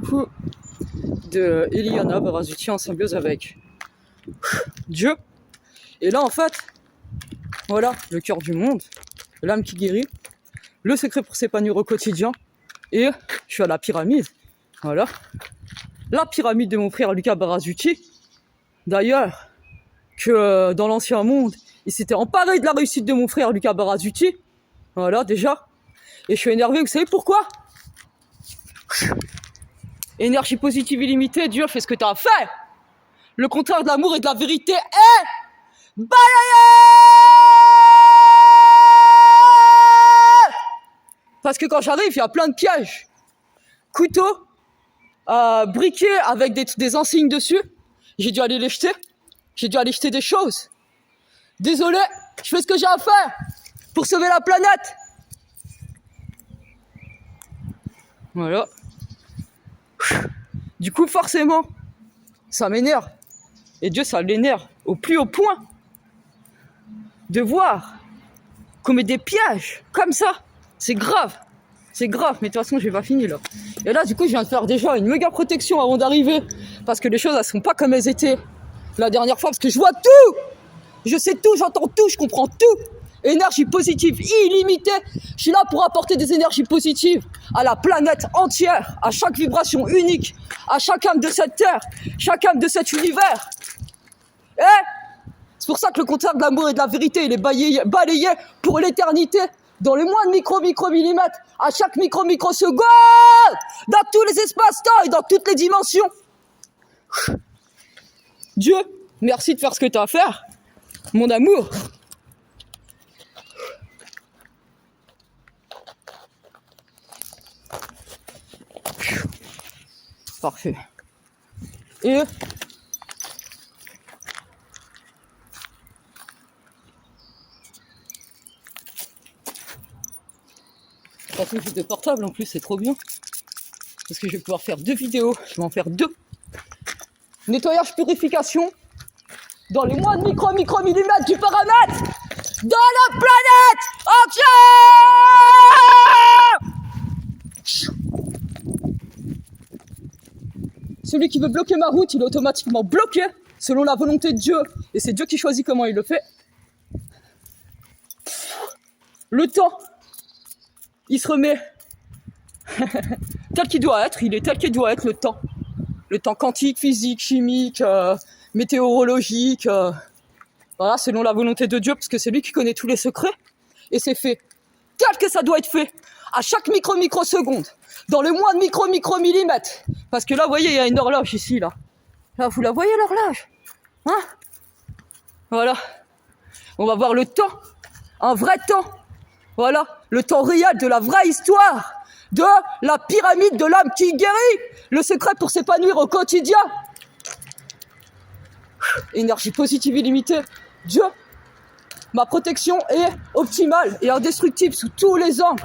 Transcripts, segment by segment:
coup de Eliana Barazuti en symbiose avec Dieu. Et là, en fait, voilà, le cœur du monde, l'âme qui guérit, le secret pour s'épanouir au quotidien. Et je suis à la pyramide, voilà. La pyramide de mon frère Lucas Barazuti. D'ailleurs, que dans l'ancien monde, il s'était emparé de la réussite de mon frère Lucas Barazuti. Voilà, déjà. Et je suis énervé, vous savez pourquoi? Énergie positive illimitée, Dieu fait ce que t'as à faire. Le contraire de l'amour et de la vérité est balayé. Parce que quand j'arrive, il y a plein de pièges. Couteaux, briquets avec des ensignes dessus. J'ai dû aller les jeter. J'ai dû aller jeter des choses. Désolé, je fais ce que j'ai à faire pour sauver la planète. Voilà. Du coup, forcément, ça m'énerve. Et Dieu, ça l'énerve au plus haut point de voir qu'on met des pièges comme ça. C'est grave. C'est grave, mais de toute façon, j'ai pas fini là. Et là, du coup, je viens de faire déjà une méga protection avant d'arriver. Parce que les choses, elles sont pas comme elles étaient la dernière fois. Parce que je vois tout. Je sais tout, j'entends tout, je comprends tout. Énergie positive illimitée. Je suis là pour apporter des énergies positives à la planète entière, à chaque vibration unique, à chaque âme de cette terre, chaque âme de cet univers. C'est pour ça que le contraire de l'amour et de la vérité, il est balayé pour l'éternité, dans les moins de micro-millimètres, à chaque micro-seconde, dans tous les espaces-temps et dans toutes les dimensions. Dieu, merci de faire ce que tu as à faire, mon amour. Parfait. Et de toute façon, j'ai des portables en plus, c'est trop bien. Parce que je vais pouvoir faire 2 vidéos. Je vais en faire 2. Nettoyage, purification. Dans les moins de micro-millimètres du paramètre de la planète entière. Celui qui veut bloquer ma route, il est automatiquement bloqué selon la volonté de Dieu. Et c'est Dieu qui choisit comment il le fait. Le temps, il se remet tel qu'il doit être, il est tel qu'il doit être le temps. Le temps quantique, physique, chimique, météorologique, voilà, selon la volonté de Dieu, parce que c'est lui qui connaît tous les secrets. Et c'est fait tel que ça doit être fait, à chaque microseconde, dans le moins de micro-millimètres. Parce que là, vous voyez, il y a une horloge ici, là. Là, vous la voyez, l'horloge? Hein? Voilà. On va voir le temps, un vrai temps. Voilà, le temps réel de la vraie histoire, de la pyramide de l'âme qui guérit, le secret pour s'épanouir au quotidien. Énergie positive illimitée. Dieu, ma protection est optimale et indestructible sous tous les angles.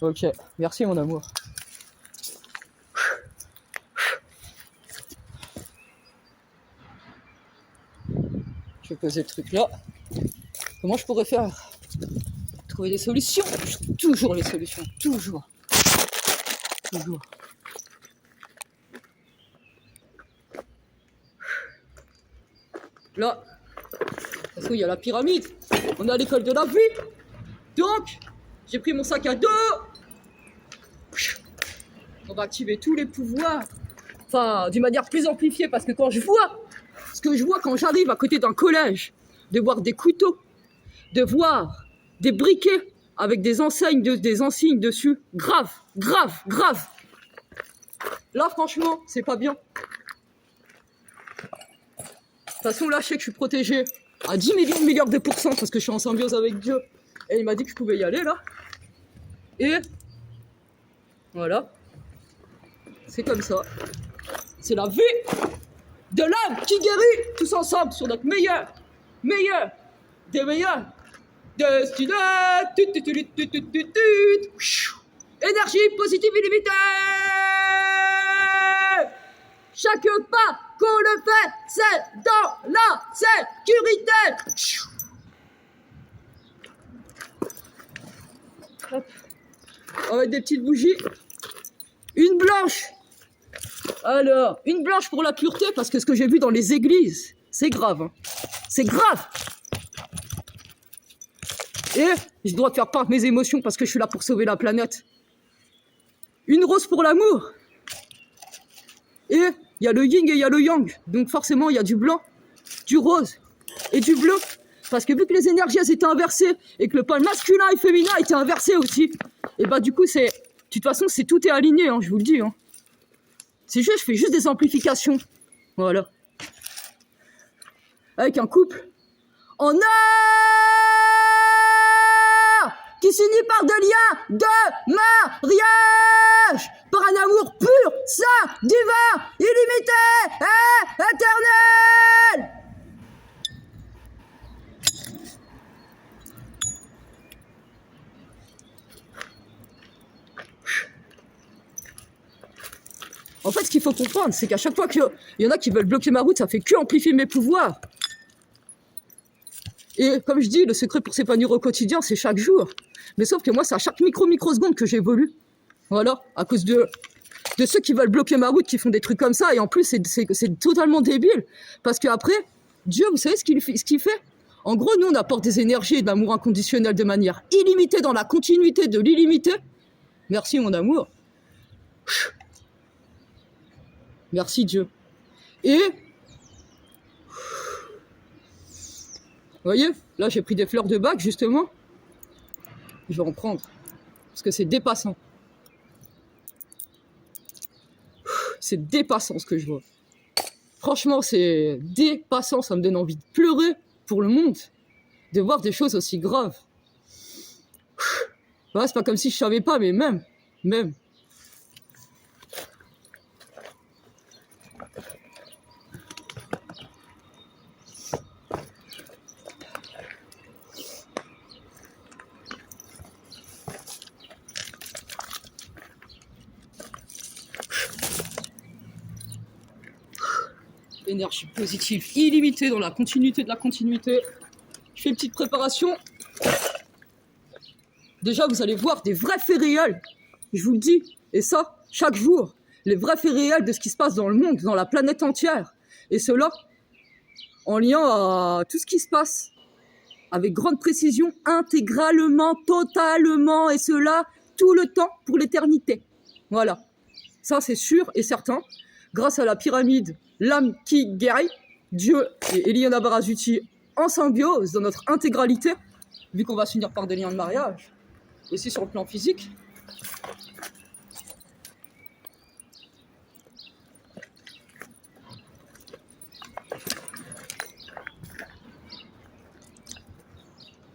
Ok, merci mon amour. Je vais poser le truc là. Comment je pourrais faire? Trouver des solutions. Toujours les solutions, toujours. Toujours. Là, parce qu'il y a la pyramide. On est à l'école de la vie. Donc, j'ai pris mon sac à dos. On va activer tous les pouvoirs. Enfin, d'une manière plus amplifiée, parce que quand je vois, ce que je vois quand j'arrive à côté d'un collège, de voir des couteaux, de voir des briquets avec des enseignes dessus, grave. Là, franchement, c'est pas bien. De toute façon, là, je sais que je suis protégé à 10 milliards de pourcents parce que je suis en symbiose avec Dieu. Et il m'a dit que je pouvais y aller, là. Et voilà. C'est comme ça. C'est la vie de l'âme qui guérit tous ensemble sur notre meilleur des meilleurs destinés. Énergie positive illimitée. Chaque pas qu'on le fait, c'est dans la sécurité. Hop. On va mettre des petites bougies. Une blanche. Alors, une blanche pour la pureté, parce que ce que j'ai vu dans les églises, c'est grave. Hein. C'est grave. Et je dois faire part de mes émotions parce que je suis là pour sauver la planète. Une rose pour l'amour. Et il y a le yin et il y a le yang. Donc forcément, il y a du blanc, du rose et du bleu. Parce que vu que les énergies elles étaient inversées et que le pôle masculin et féminin était inversé aussi, et bah du coup, c'est... De toute façon, tout est aligné, hein, je vous le dis. Hein. C'est juste, je fais juste des amplifications. Voilà. Avec un couple en or qui s'unit par des liens de mariage, par un amour pur, saint, divin, illimité et éternel. En fait, ce qu'il faut comprendre, c'est qu'à chaque fois qu'il y en a qui veulent bloquer ma route, ça fait que amplifier mes pouvoirs. Et comme je dis, le secret pour s'épanouir au quotidien, c'est chaque jour. Mais sauf que moi, c'est à chaque microseconde que j'évolue. Voilà, à cause de ceux qui veulent bloquer ma route, qui font des trucs comme ça. Et en plus, c'est totalement débile. Parce qu'après, Dieu, vous savez ce qu'il fait? En gros, nous, on apporte des énergies et de l'amour inconditionnel de manière illimitée dans la continuité de l'illimité. Merci, mon amour. Merci, Dieu. Et... Vous voyez, là j'ai pris des fleurs de bac justement. Je vais en prendre. Parce que c'est dépassant. C'est dépassant ce que je vois. Franchement, c'est dépassant. Ça me donne envie de pleurer pour le monde. De voir des choses aussi graves. Ouais, c'est pas comme si je savais pas, mais même. Énergie positive illimitée dans la continuité de la continuité. Je fais une petite préparation. Déjà, vous allez voir des vrais faits réels. Je vous le dis. Et ça, chaque jour. Les vrais faits réels de ce qui se passe dans le monde, dans la planète entière. Et cela, en lien à tout ce qui se passe. Avec grande précision, intégralement, totalement. Et cela, tout le temps, pour l'éternité. Voilà. Ça, c'est sûr et certain. Grâce à la pyramide, l'âme qui guérit, Dieu et Eliana Barazuti en symbiose dans notre intégralité, vu qu'on va s'unir par des liens de mariage, aussi sur le plan physique.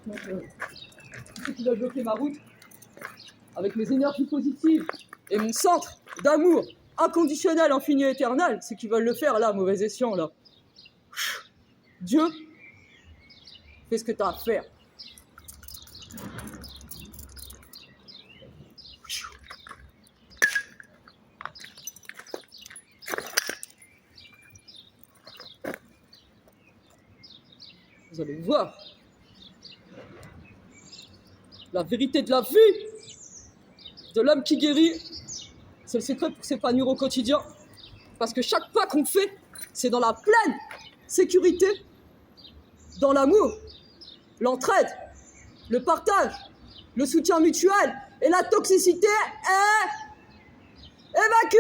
Donc, ceux qui veulent bloquer ma route, avec mes énergies positives et mon centre d'amour inconditionnel, infini et éternel, ceux qui veulent le faire là, mauvais escient là. Dieu, fais ce que tu as à faire. Vous allez voir la vérité de la vie de l'homme qui guérit. C'est le secret pour s'épanouir au quotidien. Parce que chaque pas qu'on fait, c'est dans la pleine sécurité, dans l'amour, l'entraide, le partage, le soutien mutuel et la toxicité est évacuée.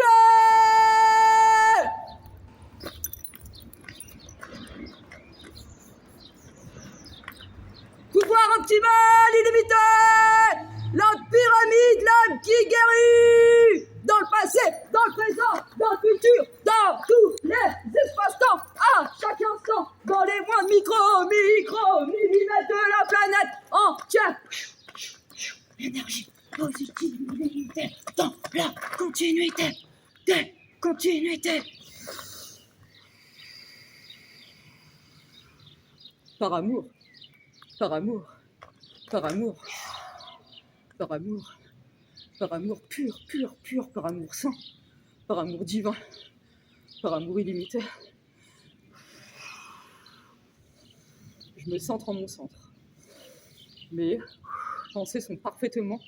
Pouvoir optimal illimité. La pyramide, l'âme qui guérit. Dans le passé, dans le présent, dans le futur, dans tous les espaces-temps, à chaque instant, dans les moindres millimètres de la planète entière. L'énergie positive dans la continuité des continuités. Par amour, par amour, par amour, par amour. Par amour pur, par amour saint, par amour divin, par amour illimité. Je me centre en mon centre. Mais pensées sont parfaitement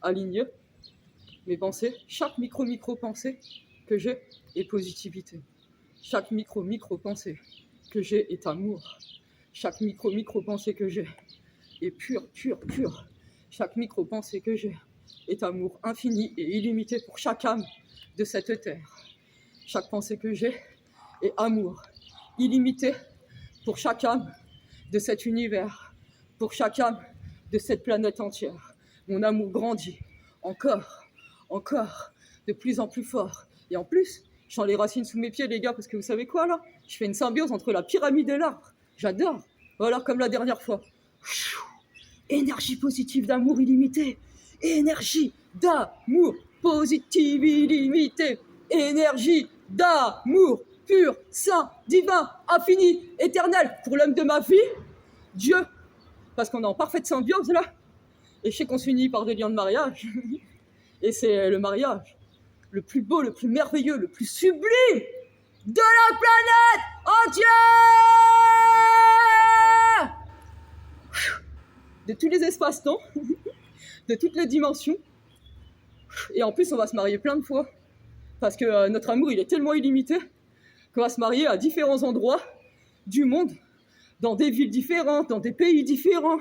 alignées. Mes pensées, chaque micro-pensée que j'ai est positivité. Chaque micro-pensée que j'ai est amour. Chaque micro-pensée que j'ai est pure. Chaque micro-pensée que j'ai est amour infini et illimité pour chaque âme de cette terre. Chaque pensée que j'ai est amour illimité pour chaque âme de cet univers, pour chaque âme de cette planète entière. Mon amour grandit encore, de plus en plus fort. Et en plus, je sens les racines sous mes pieds, les gars, parce que vous savez quoi, là? Je fais une symbiose entre la pyramide et l'arbre. J'adore. Voilà, comme la dernière fois. Énergie positive d'amour illimité. Énergie d'amour positive illimitée. Énergie d'amour pur, saint, divin, infini, éternel. Pour l'homme de ma vie, Dieu. Parce qu'on est en parfaite symbiose, là. Et je sais qu'on s'unit par des liens de mariage. Et c'est le mariage le plus beau, le plus merveilleux, le plus sublime de la planète entière! De tous les espaces-temps, de toutes les dimensions. Et en plus, on va se marier plein de fois. Parce que notre amour, il est tellement illimité qu'on va se marier à différents endroits du monde, dans des villes différentes, dans des pays différents.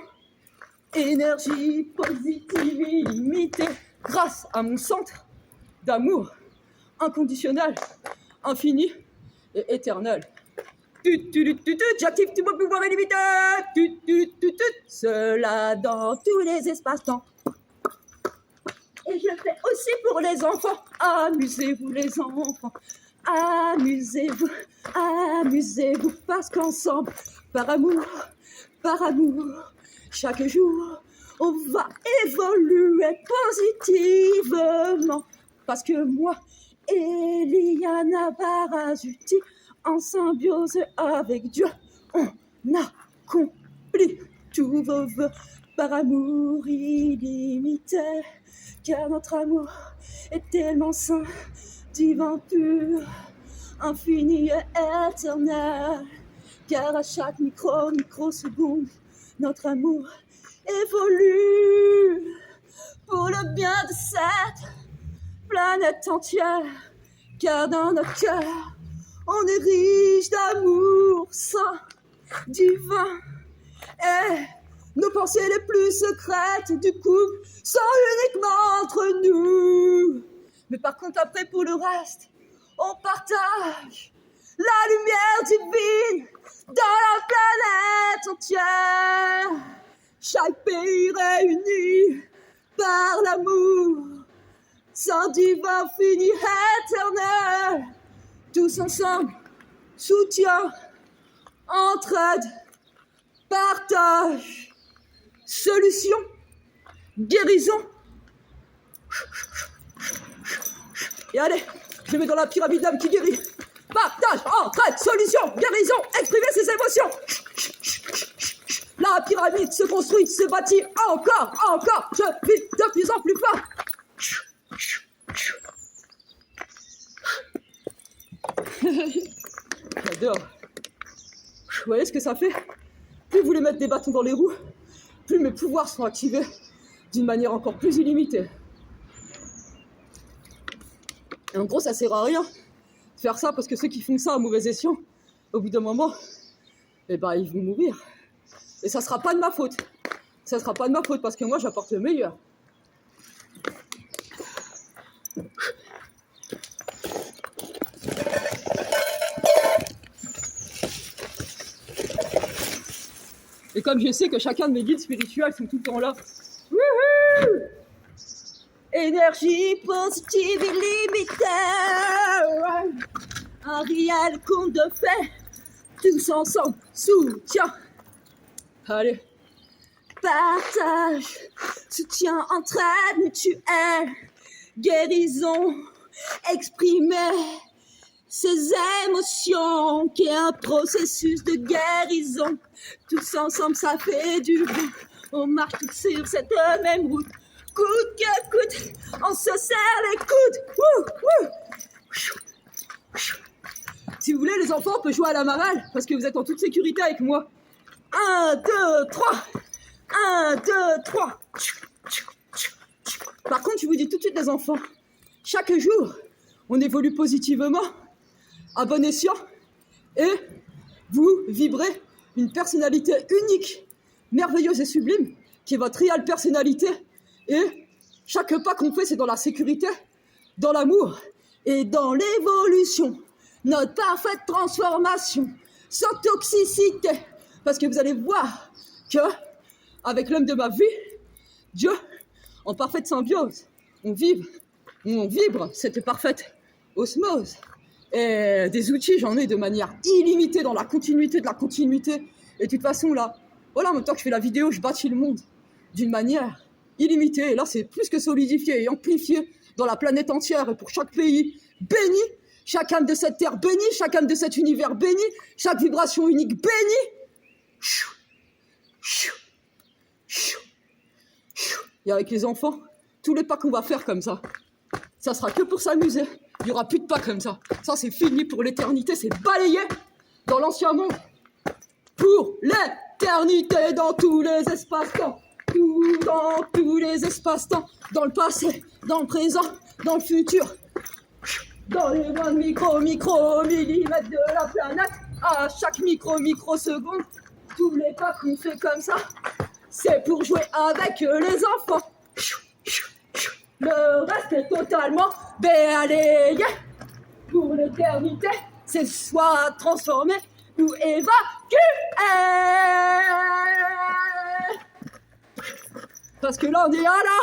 Énergie positive illimitée grâce à mon centre d'amour inconditionnel, infini et éternel. J'active tout mon pouvoir illimité. Cela dans tous les espaces-temps. Et je le fais aussi pour les enfants. Amusez-vous les enfants. Amusez-vous, amusez-vous, parce qu'ensemble, par amour, chaque jour, on va évoluer positivement. Parce que moi, Eliana Barazuti, en symbiose avec Dieu, on accomplit tous vos vœux par amour illimité. Car notre amour est tellement saint, divin, pur, infini et éternel. Car à chaque microseconde, notre amour évolue pour le bien de cette planète entière. Car dans notre cœur, on est riche d'amour saint, divin. Et nos pensées les plus secrètes du couple sont uniquement entre nous. Mais par contre, après, pour le reste, on partage la lumière divine dans la planète entière. Chaque pays réuni par l'amour, saint, divin, fini, éternel. Tous ensemble, soutien, entraide, partage, solution, guérison. Et allez, je mets dans la pyramide d'âme qui guérit. Partage, entraide, solution, guérison, exprimer ses émotions. La pyramide se construit, se bâtit encore. Je vis de plus en plus fort. J'adore. Vous voyez ce que ça fait? Plus vous voulez mettre des bâtons dans les roues, plus mes pouvoirs seront activés d'une manière encore plus illimitée. Et en gros, ça sert à rien de faire ça parce que ceux qui font ça à mauvais escient, au bout d'un moment, ils vont mourir. Et ça sera pas de ma faute. Ça sera pas de ma faute parce que moi, j'apporte le meilleur. Et comme je sais que chacun de mes guides spirituels sont tout le temps là. Wouhou! Énergie positive illimitée. Un réel conte de fées. Tous ensemble, soutien. Allez. Partage, soutien, entraide mutuelle, guérison, exprimer ses émotions, qui est un processus de guérison. Tous ensemble, ça fait du bien. On marche tous sur cette même route. Coûte que coûte, on se serre les coudes. Si vous voulez, les enfants, on peut jouer à la marelle, parce que vous êtes en toute sécurité avec moi. 1, 2, 3. 1, 2, 3. Par contre, je vous dis tout de suite, les enfants, chaque jour, on évolue positivement, à bon escient, et vous vibrez une personnalité unique, merveilleuse et sublime, qui est votre réelle personnalité. Et chaque pas qu'on fait, c'est dans la sécurité, dans l'amour et dans l'évolution. Notre parfaite transformation, sans toxicité. Parce que vous allez voir que, avec l'homme de ma vie, Dieu, en parfaite symbiose, on vibre cette parfaite osmose. Et des outils, j'en ai de manière illimitée dans la continuité de la continuité. Et de toute façon, là, voilà, en même temps que je fais la vidéo, je bâtis le monde d'une manière illimitée. Et là, c'est plus que solidifié et amplifié dans la planète entière. Et pour chaque pays béni, chaque âme de cette terre bénie, chaque âme de cet univers béni, chaque vibration unique bénie. Et avec les enfants, tous les pas qu'on va faire comme ça sera que pour s'amuser. Il n'y aura plus de pas comme ça. Ça, c'est fini pour l'éternité. C'est balayé dans l'ancien monde. Pour l'éternité, dans tous les espaces-temps. Dans tous les espaces-temps. Dans le passé, dans le présent, dans le futur. Dans les 20 micro-millimètres de la planète. À chaque microseconde. Tous les pas qu'on fait comme ça, c'est pour jouer avec les enfants. Le reste est totalement balayé. Pour l'éternité, c'est soit transformé ou évacué. Parce que là, on est à la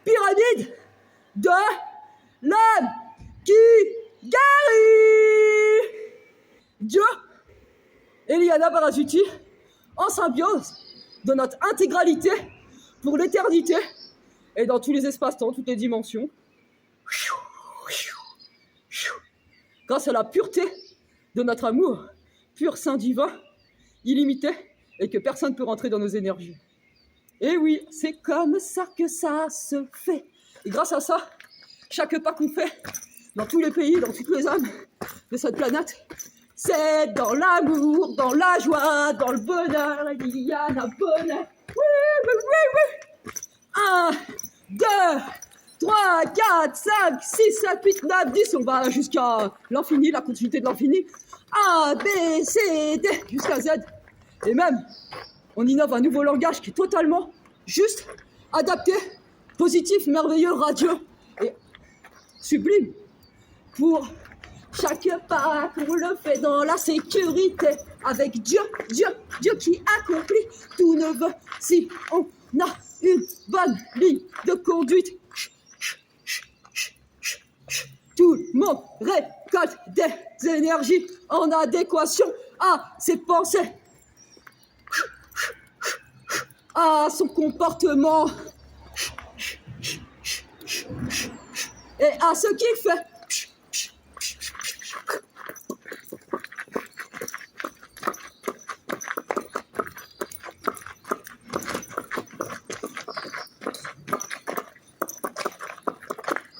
pyramide de l'homme qui guérit. Dieu et Liana Parazuti, en symbiose, de notre intégralité pour l'éternité et dans tous les espaces-temps, toutes les dimensions. Grâce à la pureté de notre amour, pur saint divin, illimité, et que personne ne peut rentrer dans nos énergies. Et oui, c'est comme ça que ça se fait. Et grâce à ça, chaque pas qu'on fait, dans tous les pays, dans toutes les âmes de cette planète, c'est dans l'amour, dans la joie, dans le bonheur, il y a un bonheur. Oui. 1, 2, 3, 4, 5, 6, 7, 8, 9, 10. On va jusqu'à l'infini, la continuité de l'infini. A, B, C, D, jusqu'à Z. Et même, on innove un nouveau langage qui est totalement juste, adapté, positif, merveilleux, radieux et sublime pour chaque pas qu'on le fait dans la sécurité avec Dieu qui accomplit tout neveu. Si on a une bonne ligne de conduite, tout le monde récolte des énergies en adéquation à ses pensées, à son comportement et à ce qu'il fait.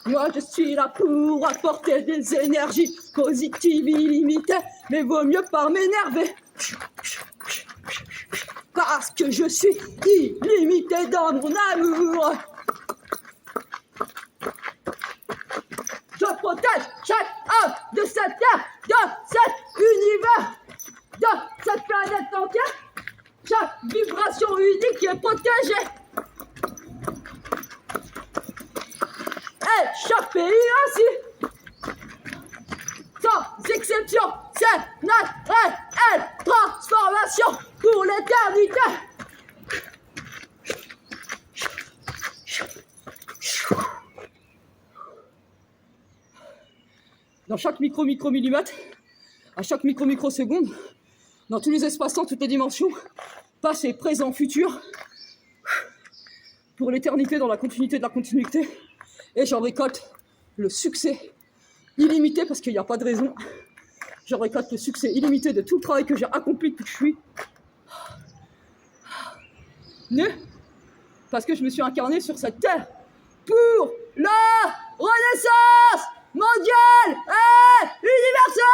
Moi je suis là pour apporter des énergies positives illimitées, mais vaut mieux pas m'énerver. Parce que je suis illimité dans mon amour. Je protège chaque âme de cette terre, de cet univers, de cette planète entière. Chaque vibration unique est protégée. Et chaque pays ainsi. Sans exception, c'est notre réelle transformation pour l'éternité. Dans chaque micro-millimètre, à chaque microseconde, dans tous les espaces-temps, toutes les dimensions, passé, présent, futur, pour l'éternité dans la continuité de la continuité. Et j'en récolte le succès illimité, parce qu'il n'y a pas de raison. J'en récolte le succès illimité de tout le travail que j'ai accompli depuis que je suis né, parce que je me suis incarné sur cette terre pour la renaissance mondiale et universelle.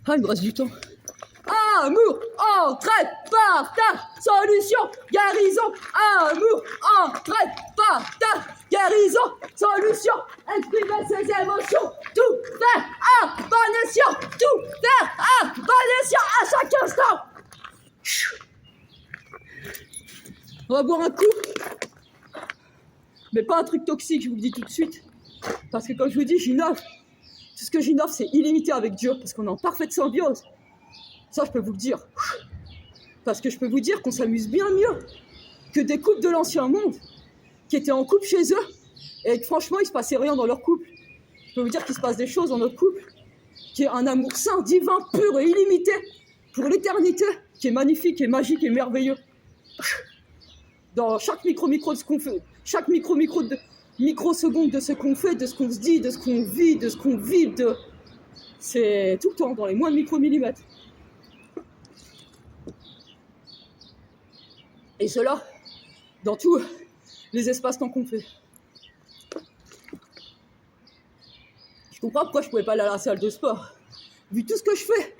Ah, il me reste du temps. amour, entraide, partage, solution, guérison, amour, entraide, partage, guérison, solution, exprimer ses émotions, tout faire à bon escient, tout faire à bon escient à chaque instant. On va boire un coup, mais pas un truc toxique, je vous le dis tout de suite, parce que comme je vous dis, j'innove. Tout ce que j'innove, c'est illimité avec Dieu, parce qu'on est en parfaite symbiose. Ça, je peux vous le dire. Parce que je peux vous dire qu'on s'amuse bien mieux que des couples de l'ancien monde qui étaient en couple chez eux et que franchement, il se passait rien dans leur couple. Je peux vous dire qu'il se passe des choses dans notre couple qui est un amour saint, divin, pur et illimité pour l'éternité, qui est magnifique et magique et merveilleux. Dans chaque micro de ce qu'on fait, chaque microseconde de ce qu'on fait, de ce qu'on se dit, de ce qu'on vit, de ce qu'on vibre, c'est tout le temps dans les moins de micromillimètres. Et cela, dans tous les espaces-temps qu'on fait. Je comprends pourquoi je pouvais pas aller à la salle de sport. Vu tout ce que je fais.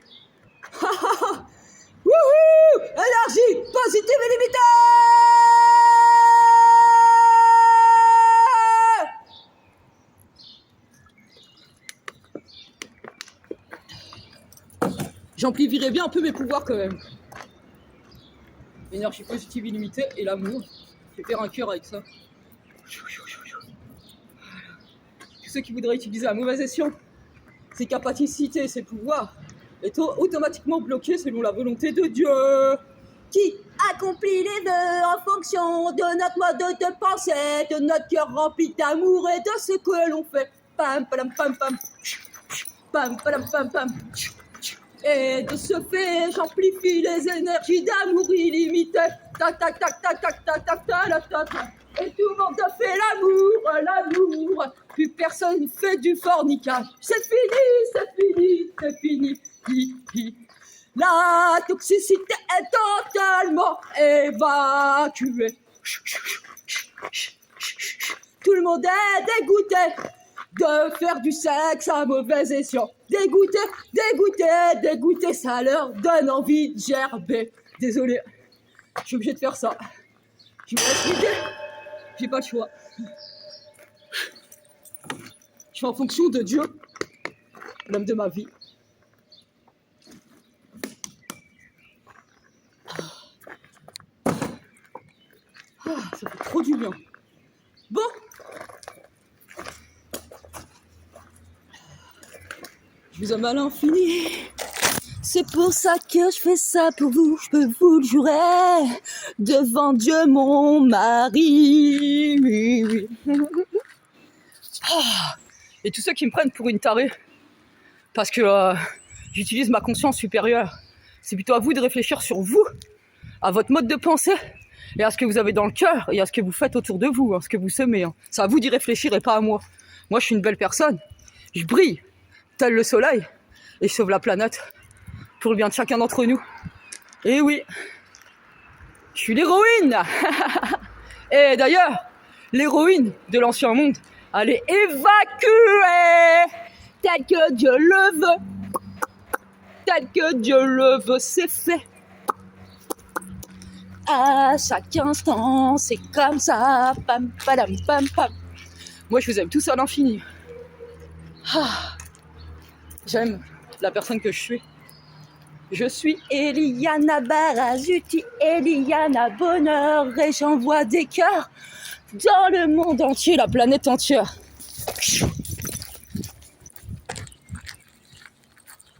Wouhou! Énergie positive et limitée! J'amplifierais bien un peu mes pouvoirs quand même. Énergie positive illimitée et l'amour. Je vais faire un cœur avec ça. Tous ceux qui voudraient utiliser à mauvais escient ses capacités, ses pouvoirs, est automatiquement bloqués selon la volonté de Dieu, qui accomplit les vœux en fonction de notre mode de pensée, de notre cœur rempli d'amour et de ce que l'on fait. Pam, pam, pam, pam. Pam, pam, pam, pam. Et de ce fait, j'amplifie les énergies d'amour illimité. Tac, tac, tac, tac, tac, tac, tac, tac, tac, tac. Et tout le monde fait l'amour, l'amour. Plus personne fait du fornicage. C'est fini, c'est fini, c'est fini. La toxicité est totalement évacuée. Tout le monde est dégoûté de faire du sexe à mauvais escient. Dégoûté, dégoûté, dégoûté, ça leur donne envie de gerber. Désolé, je suis obligé de faire ça. Je me laisse l'idée, j'ai pas le choix. Je fais en fonction de Dieu, l'homme de ma vie. Ça fait trop du bien. Bon. Je vous aime à l'infini. C'est pour ça que je fais ça pour vous. Je peux vous le jurer devant Dieu mon mari. Oui, oui. Et tous ceux qui me prennent pour une tarée parce que j'utilise ma conscience supérieure, c'est plutôt à vous de réfléchir sur vous, à votre mode de pensée et à ce que vous avez dans le cœur et à ce que vous faites autour de vous, à ce que vous semez. C'est à vous d'y réfléchir et pas à moi. Moi, je suis une belle personne. Je brille tel le soleil et je sauve la planète pour le bien de chacun d'entre nous. Et oui, je suis l'héroïne. Et d'ailleurs, l'héroïne de l'ancien monde, elle est évacuée tel que Dieu le veut. Tel que Dieu le veut, c'est fait. À chaque instant, c'est comme ça. Pam, padam, pam, pam. Moi, je vous aime tous à l'infini. J'aime la personne que je suis. Je suis Eliana Barazuti, Eliana Bonheur, et j'envoie des cœurs dans le monde entier, la planète entière.